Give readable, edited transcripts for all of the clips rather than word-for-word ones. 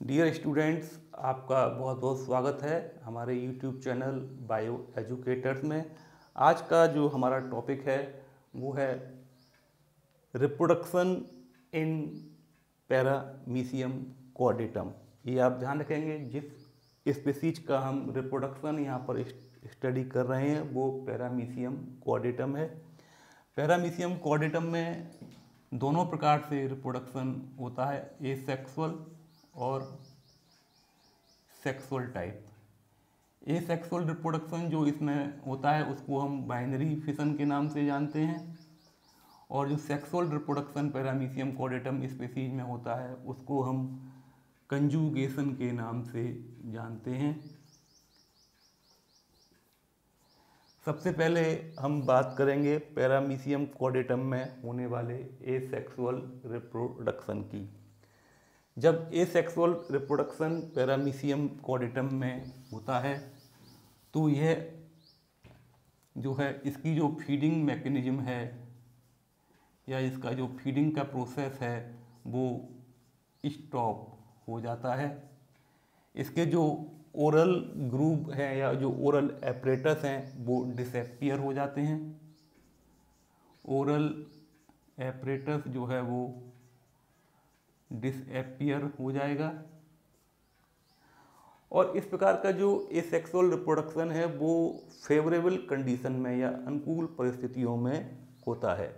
Dear students, आपका बहुत बहुत स्वागत है हमारे यूट्यूब चैनल बायो एजुकेटर्स में। आज का जो हमारा टॉपिक है वो है रिप्रोडक्शन इन पैरामीशियम कॉर्डेटम। ये आप ध्यान रखेंगे, जिस स्पीसीज का हम रिप्रोडक्शन यहाँ पर स्टडी कर रहे हैं वो पैरामीशियम कॉर्डेटम है। पैरामीशियम कॉर्डेटम में दोनों प्रकार से रिप्रोडक्शन होता है, एसेक्सुअल और सेक्सुअल टाइप। एसेक्सुअल रिप्रोडक्शन जो इसमें होता है उसको हम बाइनरी फिशन के नाम से जानते हैं, और जो सेक्सुअल रिप्रोडक्शन पैरामीशियम कॉर्डेटम स्पीसीज में होता है उसको हम कंजुगेशन के नाम से जानते हैं। सबसे पहले हम बात करेंगे पैरामीशियम कॉर्डेटम में होने वाले एसेक्सुअल रिप्रोडक्शन की। जब एसेक्सुअल रिप्रोडक्शन पैरामीशियम कॉर्डेटम में होता है तो यह जो है इसकी जो फीडिंग मैकेनिज्म है या इसका जो फीडिंग का प्रोसेस है वो स्टॉप हो जाता है। इसके जो ओरल ग्रूव हैं या जो ओरल एपरेटस हैं वो डिसएपियर हो जाते हैं। ओरल एपरेटस जो है वो डिसएपियर हो जाएगा, और इस प्रकार का जो एसेक्सुअल रिप्रोडक्शन है वो फेवरेबल कंडीशन में या अनुकूल परिस्थितियों में होता है।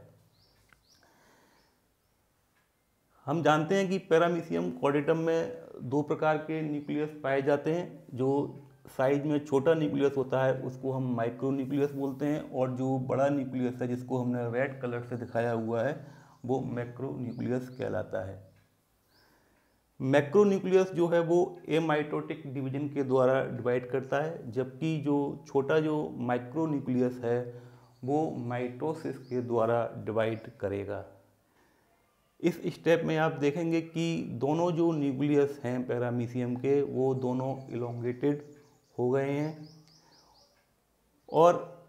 हम जानते हैं कि पैरामीशियम कॉर्डेटम में दो प्रकार के न्यूक्लियस पाए जाते हैं। जो साइज में छोटा न्यूक्लियस होता है उसको हम माइक्रो न्यूक्लियस बोलते हैं, और जो बड़ा न्यूक्लियस है जिसको हमने रेड कलर से दिखाया हुआ है वो मैक्रो न्यूक्लियस कहलाता है। मैक्रो न्यूक्लियस जो है वो एमाइटोटिक डिवीजन के द्वारा डिवाइड करता है, जबकि जो छोटा जो माइक्रो न्यूक्लियस है वो माइटोसिस के द्वारा डिवाइड करेगा। इस स्टेप में आप देखेंगे कि दोनों जो न्यूक्लियस हैं पैरामीशियम के वो दोनों इलोंगेटेड हो गए हैं, और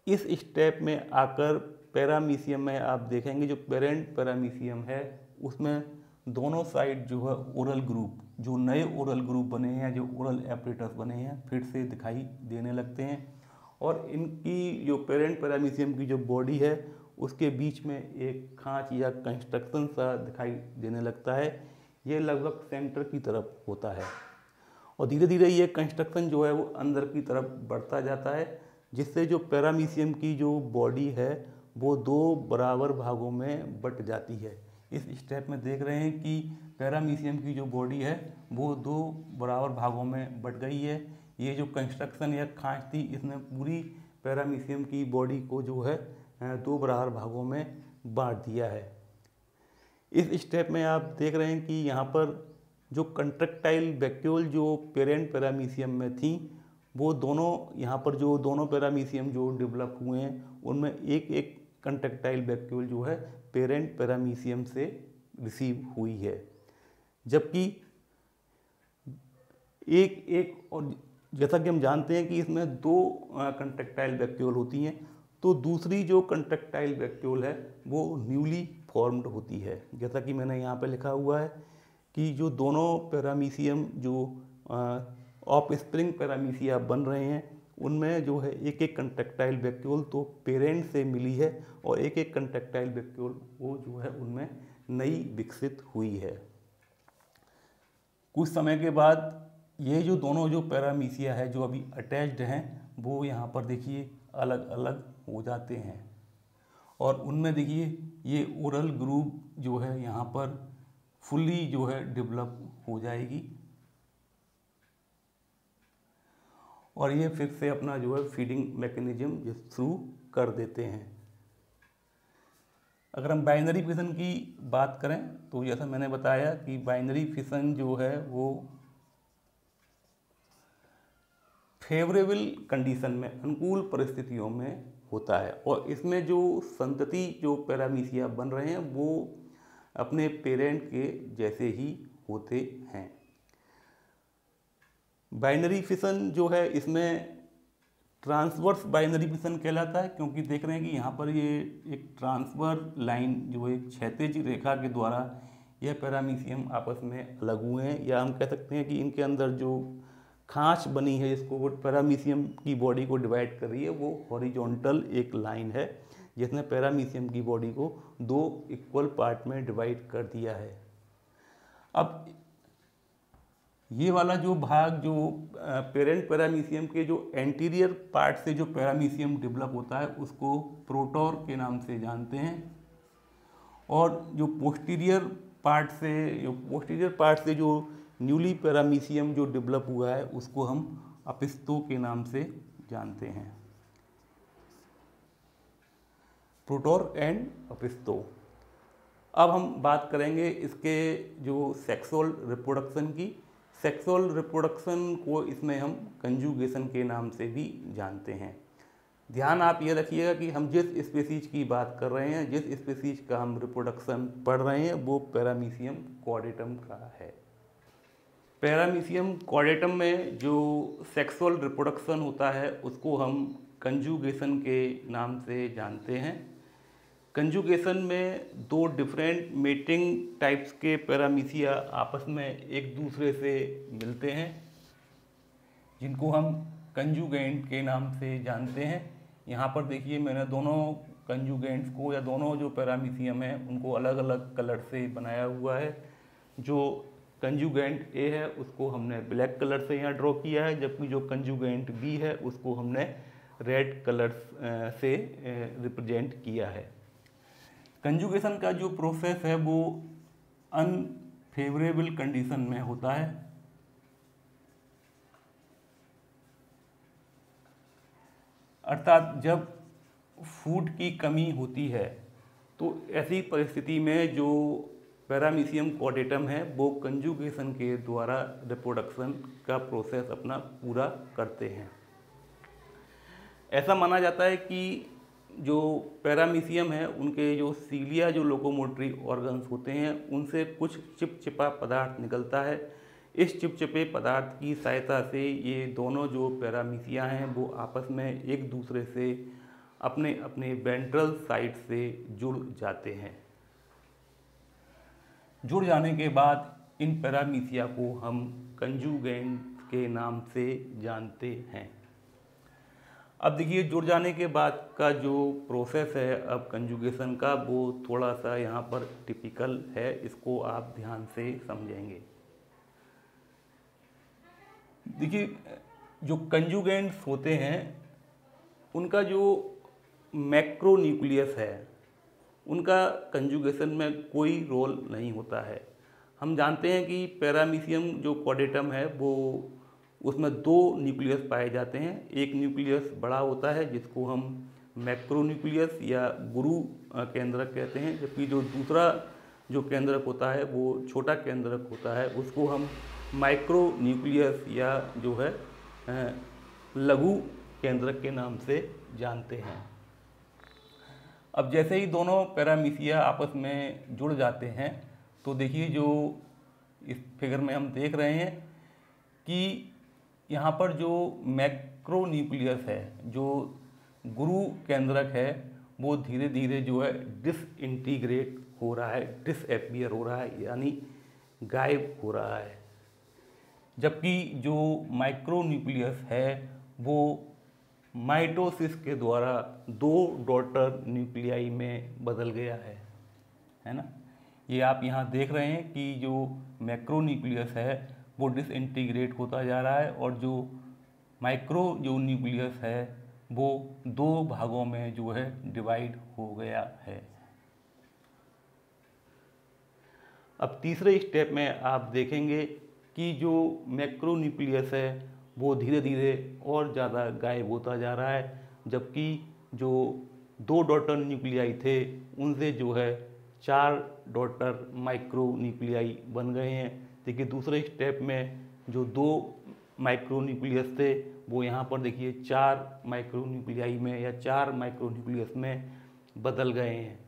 इस स्टेप में आकर पैरामीशियम में आप देखेंगे जो पेरेंट पैरामीशियम है उसमें दोनों साइड जो है ओरल ग्रुप, जो नए ओरल ग्रुप बने हैं, जो ओरल एपरेटस बने हैं फिर से दिखाई देने लगते हैं, और इनकी जो पेरेंट पैरामीशियम की जो बॉडी है उसके बीच में एक खांच या कंस्ट्रक्शन सा दिखाई देने लगता है। ये लगभग सेंटर की तरफ होता है, और धीरे धीरे ये कंस्ट्रक्शन जो है वो अंदर की तरफ बढ़ता जाता है, जिससे जो पैरामीशियम की जो बॉडी है वो दो बराबर भागों में बट जाती है। इस स्टेप में देख रहे हैं कि पैरामीशियम की जो बॉडी है वो दो बराबर भागों में बट गई है। ये जो कंस्ट्रक्शन या खांच थी इसने पूरी पैरामीशियम की बॉडी को जो है दो बराबर भागों में बांट दिया है। इस स्टेप में आप देख रहे हैं कि यहाँ पर जो कंट्रैक्टाइल वैक्यूल जो पेरेंट पैरामीशियम में थी वो दोनों यहाँ पर जो दोनों पैरामीशियम जो डेवलप हुए हैं उनमें एक एक कंट्रैक्टाइल वैक्यूल जो है पेरेंट पैरामीशियम से रिसीव हुई है, जबकि एक एक और जैसा कि हम जानते हैं कि इसमें दो कंट्रैक्टाइल वैक्यूल होती हैं, तो दूसरी जो कंट्रैक्टाइल वैक्यूल है वो न्यूली फॉर्म्ड होती है। जैसा कि मैंने यहाँ पे लिखा हुआ है कि जो दोनों पैरामीशियम जो ऑफ स्प्रिंग पैरामीशिया बन रहे हैं उनमें जो है एक एक कंट्रैक्टाइल वैक्यूल तो पेरेंट से मिली है, और एक एक कंट्रैक्टाइल वैक्यूल वो जो है उनमें नई विकसित हुई है। कुछ समय के बाद ये जो दोनों जो पैरामीशिया है जो अभी अटैच्ड हैं वो यहाँ पर देखिए अलग अलग हो जाते हैं, और उनमें देखिए ये ओरल ग्रूव जो है यहाँ पर फुल्ली जो है डेवलप हो जाएगी, और ये फिर से अपना जो है फीडिंग मैकेनिज्म शुरू कर देते हैं। अगर हम बाइनरी फिशन की बात करें तो जैसा मैंने बताया कि बाइनरी फिशन जो है वो फेवरेबल कंडीशन में अनुकूल परिस्थितियों में होता है, और इसमें जो संतति जो पैरामीशिया बन रहे हैं वो अपने पेरेंट के जैसे ही होते हैं। बाइनरी फिशन जो है इसमें ट्रांसवर्स बाइनरी फिशन कहलाता है, क्योंकि देख रहे हैं कि यहाँ पर ये एक ट्रांसफर लाइन जो एक क्षैतिज रेखा के द्वारा यह पैरामीशियम आपस में अलग हुए हैं, या हम कह सकते हैं कि इनके अंदर जो खांच बनी है जिसको वो पैरामीशियम की बॉडी को डिवाइड कर रही है, वो हॉरिजॉन्टल एक लाइन है जिसने पैरामीशियम की बॉडी को 2 इक्वल पार्ट में डिवाइड कर दिया है। अब ये वाला जो भाग जो पेरेंट पैरामीशियम के जो एंटीरियर पार्ट से जो पैरामीशियम डेवलप होता है उसको प्रोटोर के नाम से जानते हैं, और जो पोस्टीरियर पार्ट से जो न्यूली पैरामीशियम जो डेवलप हुआ है उसको हम अपिस्तो के नाम से जानते हैं। प्रोटोर एंड अपिस्तो। अब हम बात करेंगे इसके जो सेक्सुअल रिप्रोडक्शन की। सेक्सुअल रिप्रोडक्शन को इसमें हम कंजुगेशन के नाम से भी जानते हैं। ध्यान आप ये रखिएगा कि हम जिस स्पीसीज की बात कर रहे हैं, जिस स्पीसीज का हम रिप्रोडक्शन पढ़ रहे हैं, वो पैरामीशियम कॉर्डेटम का है। पैरामीशियम कॉर्डेटम में जो सेक्सुअल रिप्रोडक्शन होता है उसको हम कंजुगेशन के नाम से जानते हैं। कंजुगेशन में 2 डिफरेंट मेटिंग टाइप्स के पैरामीशिया आपस में एक दूसरे से मिलते हैं, जिनको हम कंजुगेंट के नाम से जानते हैं। यहाँ पर देखिए मैंने दोनों कंजुगेंट्स को, या दोनों जो पैरामीशियम हैं उनको अलग अलग कलर से बनाया हुआ है। जो कंजुगेंट ए है उसको हमने ब्लैक कलर से यहाँ ड्रॉ किया है, जबकि जो कंजुगेंट बी है उसको हमने रेड कलर से रिप्रेजेंट किया है। कंजुगेशन का जो प्रोसेस है वो अनफेवरेबल कंडीशन में होता है, अर्थात जब फूड की कमी होती है तो ऐसी परिस्थिति में जो पैरामीशियम कॉर्डेटम है वो कंजुगेशन के द्वारा रिप्रोडक्शन का प्रोसेस अपना पूरा करते हैं। ऐसा माना जाता है कि जो पैरामीशियम है उनके जो सीलिया जो लोकोमोटरी ऑर्गन्स होते हैं उनसे कुछ चिपचिपा पदार्थ निकलता है। इस चिपचिपे पदार्थ की सहायता से ये दोनों जो पैरामीशिया हैं वो आपस में एक दूसरे से अपने अपने वेंट्रल साइड से जुड़ जाते हैं। जुड़ जाने के बाद इन पैरामीशिया को हम कंजुगेंट के नाम से जानते हैं। अब देखिए जुड़ जाने के बाद का जो प्रोसेस है अब कंजुगेशन का, वो थोड़ा सा यहाँ पर टिपिकल है, इसको आप ध्यान से समझेंगे। देखिए जो कंजुगेंट्स होते हैं उनका जो मैक्रोन्यूक्लियस है उनका कंजुगेशन में कोई रोल नहीं होता है। हम जानते हैं कि पैरामीशियम जो कॉर्डेटम है वो उसमें 2 न्यूक्लियस पाए जाते हैं। एक न्यूक्लियस बड़ा होता है जिसको हम मैक्रोन्यूक्लियस या गुरु केंद्रक कहते हैं, जबकि जो दूसरा जो केंद्रक होता है वो छोटा केंद्रक होता है, उसको हम माइक्रो न्यूक्लियस या जो है लघु केंद्रक के नाम से जानते हैं। अब जैसे ही दोनों पैरामीशिया आपस में जुड़ जाते हैं तो देखिए जो इस फिगर में हम देख रहे हैं कि यहाँ पर जो मैक्रो न्यूक्लियस है, जो गुरु केंद्रक है, वो धीरे धीरे जो है डिसइंटीग्रेट हो रहा है, डिसअपीयर हो रहा है, यानी गायब हो रहा है। जबकि जो माइक्रो न्यूक्लियस है वो माइटोसिस के द्वारा 2 डॉटर न्यूक्लियाई में बदल गया है ना। ये आप यहाँ देख रहे हैं कि जो मैक्रो न्यूक्लियस है वो डिसइंटीग्रेट होता जा रहा है, और जो माइक्रो जो न्यूक्लियस है वो 2 भागों में जो है डिवाइड हो गया है। अब तीसरे स्टेप में आप देखेंगे कि जो मैक्रो न्यूक्लियस है वो धीरे धीरे और ज़्यादा गायब होता जा रहा है, जबकि जो 2 डॉटर न्यूक्लियाई थे उनसे जो है 4 डॉटर माइक्रो न्यूक्लियाई बन गए हैं। देखिए दूसरे स्टेप में जो 2 माइक्रो न्यूक्लियस थे वो यहाँ पर देखिए 4 माइक्रो न्यूक्लियाई में या 4 माइक्रो न्यूक्लियस में बदल गए हैं।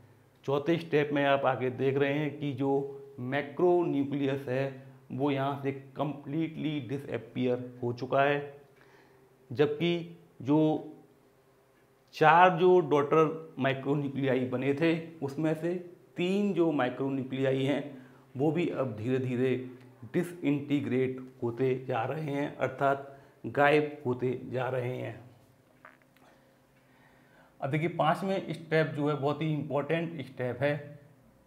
चौथे स्टेप में आप आगे देख रहे हैं कि जो मैक्रो न्यूक्लियस है वो यहाँ से कंप्लीटली डिसअपीयर हो चुका है, जबकि जो 4 जो डॉटर माइक्रोन्यूक्लियाई बने थे उसमें से 3 जो माइक्रोन्यूक्लियाई हैं वो भी अब धीरे धीरे डिसइंटीग्रेट होते जा रहे हैं, अर्थात गायब होते जा रहे हैं। अब देखिए 5वें स्टेप जो है बहुत ही इम्पोर्टेंट स्टेप है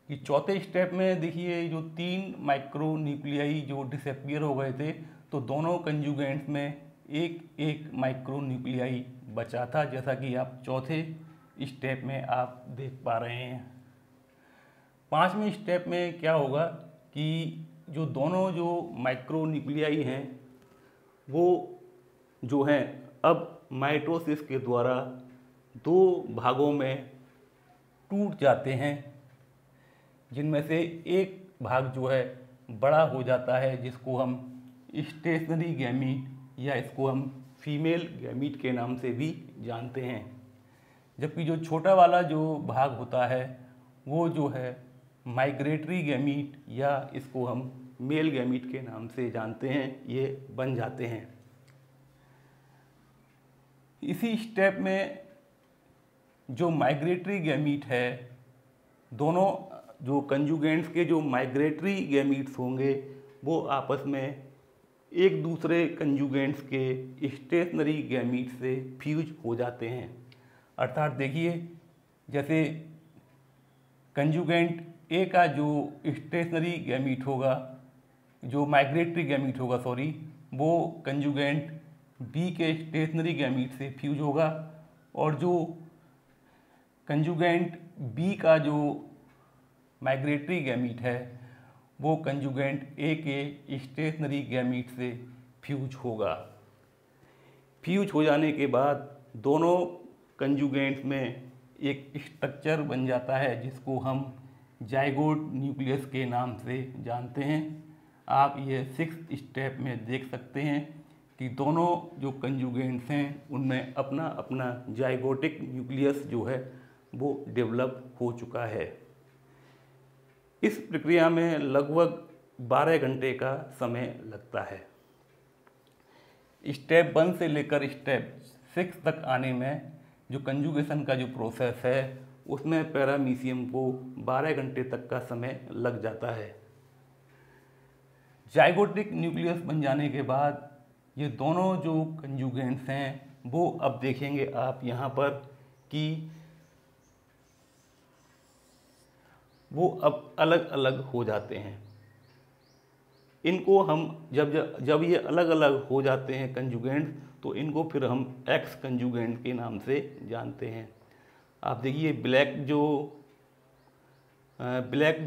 कि चौथे स्टेप में देखिए जो 3 माइक्रोन्यूक्लियाई जो डिसअपीयर हो गए थे, तो दोनों कंजुगेंट्स में एक एक माइक्रोन्यूक्लियाई बचा था, जैसा कि आप चौथे स्टेप में आप देख पा रहे हैं। 5वें स्टेप में क्या होगा कि जो दोनों जो माइक्रोन्यूक्लियाई हैं वो जो हैं अब माइटोसिस के द्वारा 2 भागों में टूट जाते हैं, जिनमें से एक भाग जो है बड़ा हो जाता है, जिसको हम स्टेशनरी गैमीट या इसको हम फीमेल गैमीट के नाम से भी जानते हैं। जबकि जो छोटा वाला जो भाग होता है वो जो है माइग्रेटरी गैमीट या इसको हम मेल गैमीट के नाम से जानते हैं, ये बन जाते हैं। इसी स्टेप में जो माइग्रेटरी गैमीट है, दोनों जो कंजुगेंट्स के जो माइग्रेटरी गैमीट्स होंगे वो आपस में एक दूसरे कंजुगेंट्स के स्टेशनरी गैमीट से फ्यूज हो जाते हैं। अर्थात देखिए जैसे कंजुगेंट ए का जो स्टेशनरी गैमीट होगा, जो माइग्रेटरी गैमीट होगा सॉरी, वो कंजुगेंट बी के स्टेशनरी गैमीट से फ्यूज होगा, और जो कंजुगेंट बी का जो माइग्रेटरी गैमीट है वो कंजुगेंट ए के स्टेशनरी गैमीट से फ्यूज होगा। फ्यूज हो जाने के बाद दोनों कंजुगेंट्स में एक स्ट्रक्चर बन जाता है जिसको हम जाइगोट न्यूक्लियस के नाम से जानते हैं। आप ये 6th स्टेप में देख सकते हैं कि दोनों जो कंजुगेंट्स हैं उनमें अपना अपना जाइगोटिक न्यूक्लियस जो है वो डेवलप हो चुका है। इस प्रक्रिया में लगभग 12 घंटे का समय लगता है। स्टेप 1 से लेकर स्टेप 6 तक आने में जो कंजुगेशन का जो प्रोसेस है उसमें पैरामीशियम को 12 घंटे तक का समय लग जाता है। जाइगोटिक न्यूक्लियस बन जाने के बाद ये दोनों जो कंजुगेंट्स हैं वो अब देखेंगे आप यहाँ पर कि वो अब अलग अलग हो जाते हैं। इनको हम जब ये अलग अलग हो जाते हैं कंजुगेंट, तो इनको फिर हम एक्स कंजुगेंट के नाम से जानते हैं। आप देखिए ब्लैक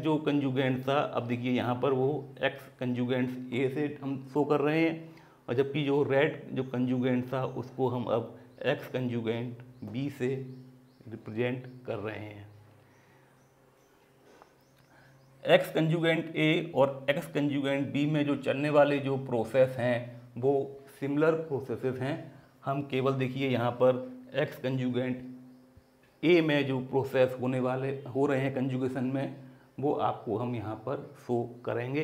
जो कंजुगेंट था, अब देखिए यहाँ पर वो एक्स कंजुगेंट ए से हम शो कर रहे हैं, और जबकि जो रेड जो कंजुगेंट था उसको हम अब एक्स कंजुगेंट बी से रिप्रेजेंट कर रहे हैं। एक्स कंजुगेंट ए और एक्स कंजुगेंट बी में जो चलने वाले जो प्रोसेस हैं वो सिमिलर प्रोसेसेस हैं। हम केवल देखिए यहाँ पर एक्स कंजुगेंट ए में जो प्रोसेस हो रहे हैं कंजुगेशन में, वो आपको हम यहाँ पर शो करेंगे।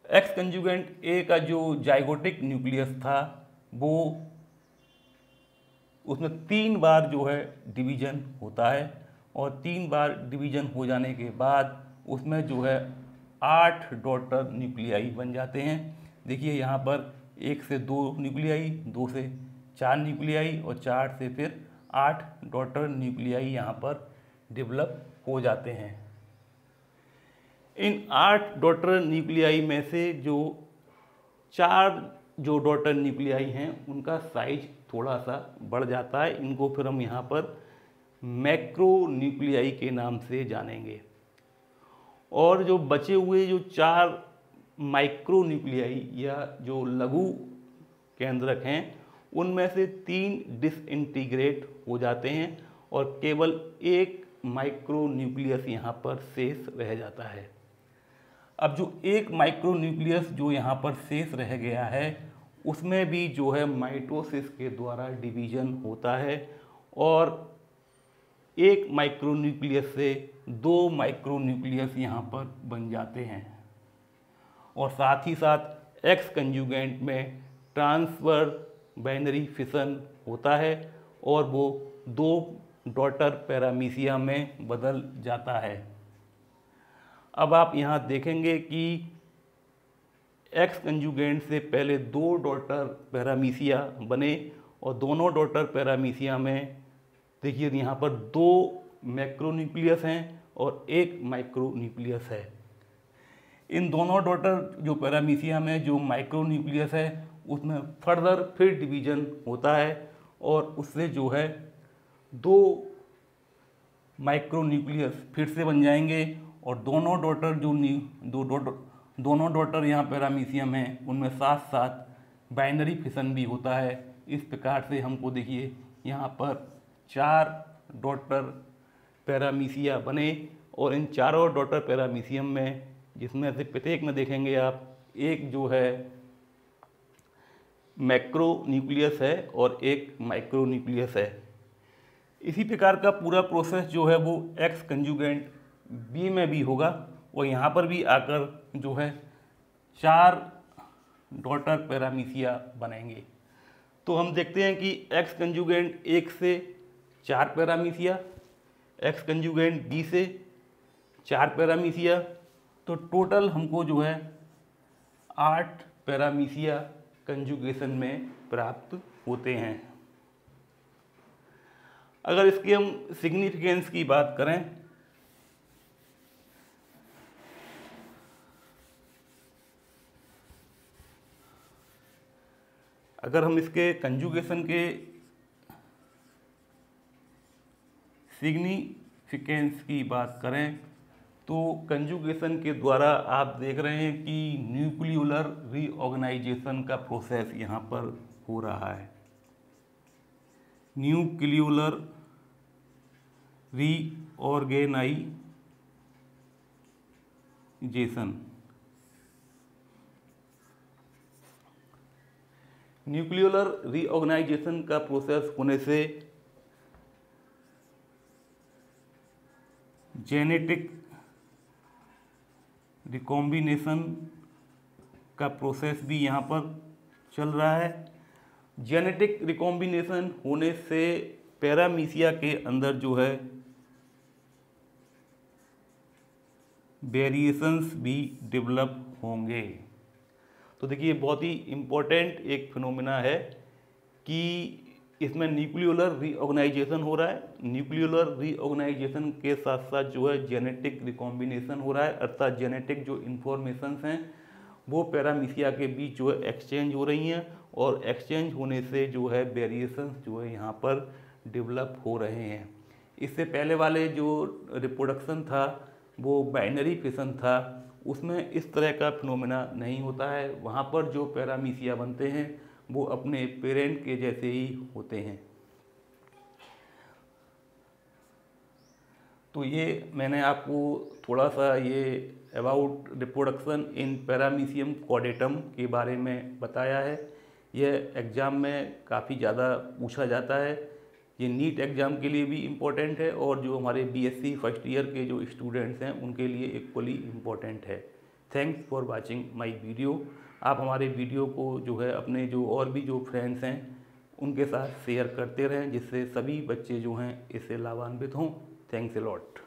एक्स कंजुगेंट ए का जो जाइगोटिक न्यूक्लियस था वो उसमें 3 बार जो है डिवीजन होता है, और 3 बार डिवीजन हो जाने के बाद उसमें जो है 8 डॉटर न्यूक्लियाई बन जाते हैं। देखिए यहाँ पर 1 से 2 न्यूक्लियाई, 2 से 4 न्यूक्लियाई और 4 से फिर 8 डॉटर न्यूक्लियाई यहाँ पर डेवलप हो जाते हैं। इन 8 डॉटर न्यूक्लियाई में से जो 4 जो डॉटर न्यूक्लियाई हैं उनका साइज थोड़ा सा बढ़ जाता है। इनको फिर हम यहाँ पर मैक्रो न्यूक्लियाई के नाम से जानेंगे। और जो बचे हुए जो 4 माइक्रो न्यूक्लियाई या जो लघु केंद्रक हैं उनमें से 3 डिसइंटीग्रेट हो जाते हैं, और केवल 1 माइक्रो न्यूक्लियस यहाँ पर शेष रह जाता है। अब जो 1 माइक्रो न्यूक्लियस जो यहाँ पर शेष रह गया है उसमें भी जो है माइटोसिस के द्वारा डिवीजन होता है, और 1 माइक्रो न्यूक्लियस से 2 माइक्रो न्यूक्लियस यहाँ पर बन जाते हैं। और साथ ही साथ एक्स कंजुगेंट में ट्रांसफर बाइनरी फिशन होता है और वो 2 डॉटर पैरामीशिया में बदल जाता है। अब आप यहाँ देखेंगे कि एक्स कंजुगेंट से पहले 2 डॉटर पैरामीशिया बने और दोनों डॉटर पैरामीशिया में देखिए यहाँ पर 2 मैक्रोन्यूक्लियस हैं और 1 माइक्रोन्यूक्लियस है। इन दोनों डॉटर जो पैरामीशिया में जो माइक्रोन्यूक्लियस है उसमें फर्दर फिर डिवीजन होता है और उससे जो है 2 माइक्रोन्यूक्लियस फिर से बन जाएंगे और दोनों डॉटर दोनों डॉटर यहाँ पैरामीशियम हैं उनमें साथ साथ बाइनरी फिशन भी होता है। इस प्रकार से हमको देखिए यहाँ पर 4 डॉटर पैरामीशिया बने और इन चारों डॉटर पैरामीशियम में जिसमें से प्रत्येक में देखेंगे आप एक जो है मैक्रो न्यूक्लियस है और एक माइक्रो न्यूक्लियस है। इसी प्रकार का पूरा प्रोसेस जो है वो एक्स कंजुगेंट बी में भी होगा और यहाँ पर भी आकर जो है 4 डॉटर पैरामीशिया बनेंगे। तो हम देखते हैं कि एक्स कंजुगेंट 1 से 4 पैरामीशिया, एक्स कंजुगेंट बी से 4 पैरामीशिया, तो टोटल हमको जो है 8 पैरामीशिया कंजुगेशन में प्राप्त होते हैं। अगर इसकी हम सिग्निफिकेंस की बात करें अगर हम इसके कंजुगेशन के सिग्निफिकेंस की बात करें तो कंजुगेशन के द्वारा आप देख रहे हैं कि न्यूक्लियोलर रीऑर्गेनाइजेशन का प्रोसेस यहाँ पर हो रहा है। न्यूक्लियोलर रीऑर्गेनाइजेशन, न्यूक्लियोलर रीऑर्गेनाइजेशन का प्रोसेस होने से जेनेटिक रिकॉम्बिनेशन का प्रोसेस भी यहाँ पर चल रहा है। जेनेटिक रिकॉम्बिनेशन होने से पैरामीशिया के अंदर जो है वेरिएशंस भी डेवलप होंगे। तो देखिए बहुत ही इम्पोर्टेंट एक फिनोमिना है कि इसमें न्यूक्लियोलर रीऑर्गेनाइजेशन हो रहा है। न्यूक्लियोलर रीऑर्गेनाइजेशन के साथ साथ जो है जेनेटिक रिकॉम्बिनेशन हो रहा है, अर्थात जेनेटिक जो इन्फॉर्मेशंस हैं वो पैरामीशिया के बीच जो है एक्सचेंज हो रही हैं और एक्सचेंज होने से जो है वेरिएशंस जो है यहाँ पर डेवलप हो रहे हैं। इससे पहले वाले जो रिप्रोडक्शन था वो बाइनरी फिशन था, उसमें इस तरह का फिनोमेना नहीं होता है। वहाँ पर जो पैरामीशिया बनते हैं वो अपने पेरेंट के जैसे ही होते हैं। तो ये मैंने आपको थोड़ा सा ये अबाउट रिप्रोडक्शन इन पैरामीशियम कॉर्डेटम के बारे में बताया है। यह एग्ज़ाम में काफ़ी ज़्यादा पूछा जाता है। ये नीट एग्ज़ाम के लिए भी इम्पोर्टेंट है और जो हमारे बीएससी फर्स्ट ईयर के जो स्टूडेंट्स हैं उनके लिए इक्वली इम्पोर्टेंट है। Thanks for watching my video. आप हमारे वीडियो को जो है अपने जो और भी जो फ्रेंड्स हैं उनके साथ शेयर करते रहें जिससे सभी बच्चे जो हैं इससे लाभान्वित हों। Thanks a lot.